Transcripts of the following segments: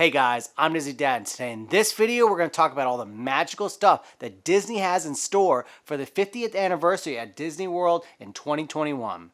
Hey guys, I'm Disney Dad, and today in this video we're going to talk about all the magical stuff that Disney has in store for the 50th anniversary at Disney World in 2021.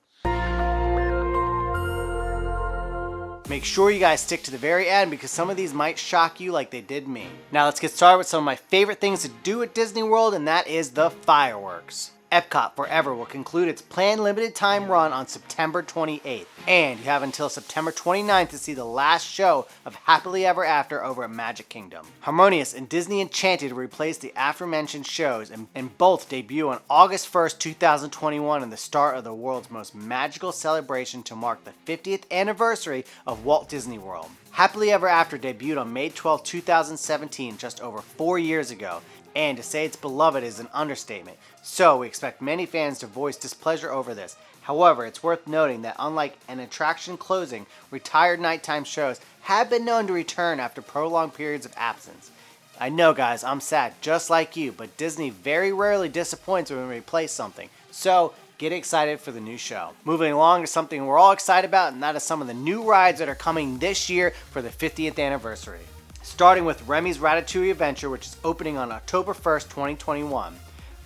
Make sure you guys stick to the very end because some of these might shock you like they did me. Now let's get started with some of my favorite things to do at Disney World, and that is the fireworks. Epcot Forever will conclude its planned limited time run on September 28th, and you have until September 29th to see the last show of Happily Ever After over at Magic Kingdom. Harmonious and Disney Enchanted will replace the aforementioned shows, and both debut on August 1st, 2021 and the start of the world's most magical celebration to mark the 50th anniversary of Walt Disney World. Happily Ever After debuted on May 12, 2017, just over 4 years ago, and to say it's beloved is an understatement, so we expect many fans to voice displeasure over this. However, it's worth noting that unlike an attraction closing, retired nighttime shows have been known to return after prolonged periods of absence. I know guys, I'm sad, just like you, but Disney very rarely disappoints when we replace something, so get excited for the new show. Moving along to something we're all excited about, and that is some of the new rides that are coming this year for the 50th anniversary. Starting with Remy's Ratatouille Adventure, which is opening on October 1st, 2021.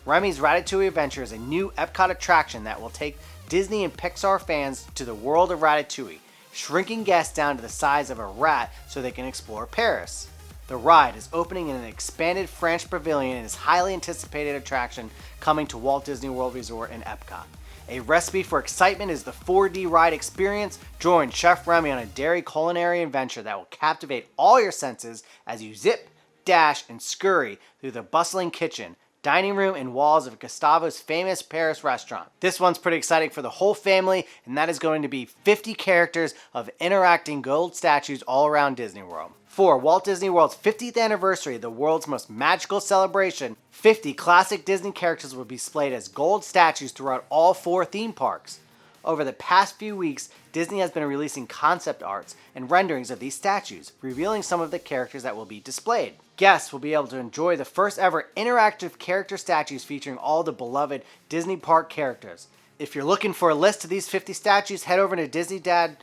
Remy's Ratatouille Adventure is a new Epcot attraction that will take Disney and Pixar fans to the world of Ratatouille, shrinking guests down to the size of a rat so they can explore Paris. The ride is opening in an expanded French pavilion and is a highly anticipated attraction coming to Walt Disney World Resort in Epcot. A recipe for excitement is the 4D ride experience. Join Chef Remy on a daring culinary adventure that will captivate all your senses as you zip, dash, and scurry through the bustling kitchen, dining room, and walls of Gustavo's famous Paris restaurant. This one's pretty exciting for the whole family, and that is going to be 50 characters of interacting gold statues all around Disney World. For Walt Disney World's 50th anniversary, the world's most magical celebration, 50 classic Disney characters will be displayed as gold statues throughout all 4 theme parks. Over the past few weeks, Disney has been releasing concept arts and renderings of these statues, revealing some of the characters that will be displayed. Guests will be able to enjoy the first ever interactive character statues featuring all the beloved Disney park characters. If you're looking for a list of these 50 statues, head over to Disney Dad's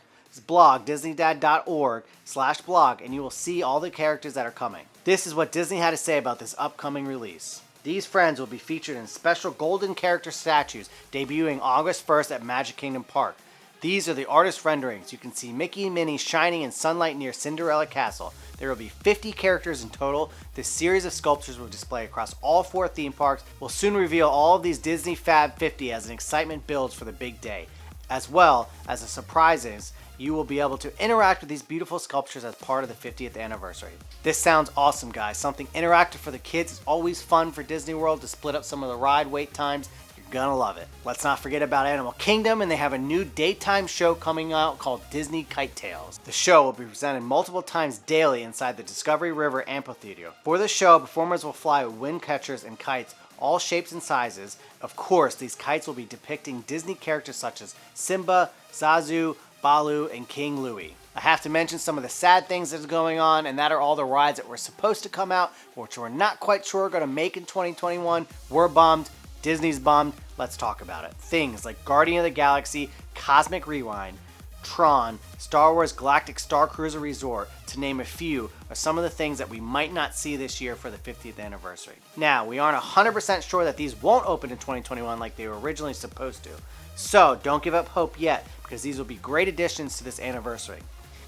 blog, disneydad.org/blog, and you will see all the characters that are coming. This is what Disney had to say about this upcoming release. These friends will be featured in special golden character statues debuting August 1st at Magic Kingdom Park. These are the artist renderings. You can see Mickey and Minnie shining in sunlight near Cinderella Castle. There will be 50 characters in total. This series of sculptures will display across all 4 theme parks. We'll soon reveal all of these Disney Fab 50 as an excitement builds for the big day. As well as the surprises, you will be able to interact with these beautiful sculptures as part of the 50th anniversary. This sounds awesome guys. Something interactive for the kids is always fun for Disney World to split up some of the ride wait times. You're gonna love it. Let's not forget about Animal Kingdom, and they have a new daytime show coming out called Disney Kite Tales. The show will be presented multiple times daily inside the Discovery River Amphitheater. For the show, performers will fly with wind catchers and kites, all shapes and sizes. Of course, these kites will be depicting Disney characters such as Simba, Zazu, Baloo, and King Louie. I have to mention some of the sad things that are going on, and that are all the rides that were supposed to come out, which we're not quite sure are going to make in 2021. We're bummed. Disney's bummed. Let's talk about it. Things like Guardian of the Galaxy, Cosmic Rewind, Tron, Star Wars Galactic Star Cruiser Resort, to name a few, are some of the things that we might not see this year for the 50th anniversary. Now, we aren't 100% sure that these won't open in 2021 like they were originally supposed to. So, don't give up hope yet, because these will be great additions to this anniversary.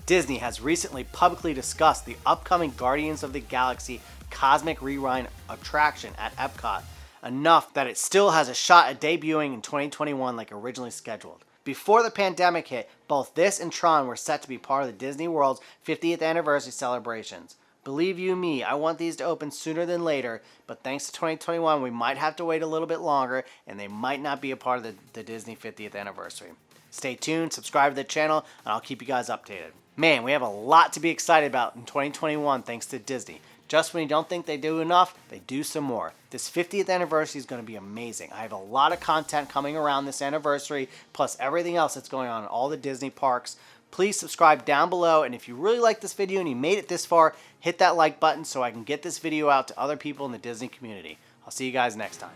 Disney has recently publicly discussed the upcoming Guardians of the Galaxy Cosmic Rewind attraction at Epcot, enough that it still has a shot at debuting in 2021 like originally scheduled. Before the pandemic hit, both this and Tron were set to be part of the Disney World's 50th anniversary celebrations. Believe you me, I want these to open sooner than later, but thanks to 2021, we might have to wait a little bit longer, and they might not be a part of the Disney 50th anniversary. Stay tuned, subscribe to the channel, and I'll keep you guys updated. Man, we have a lot to be excited about in 2021 thanks to Disney. Just when you don't think they do enough, they do some more. This 50th anniversary is going to be amazing. I have a lot of content coming around this anniversary, plus everything else that's going on in all the Disney parks. Please subscribe down below, and if you really like this video and you made it this far, hit that like button so I can get this video out to other people in the Disney community. I'll see you guys next time.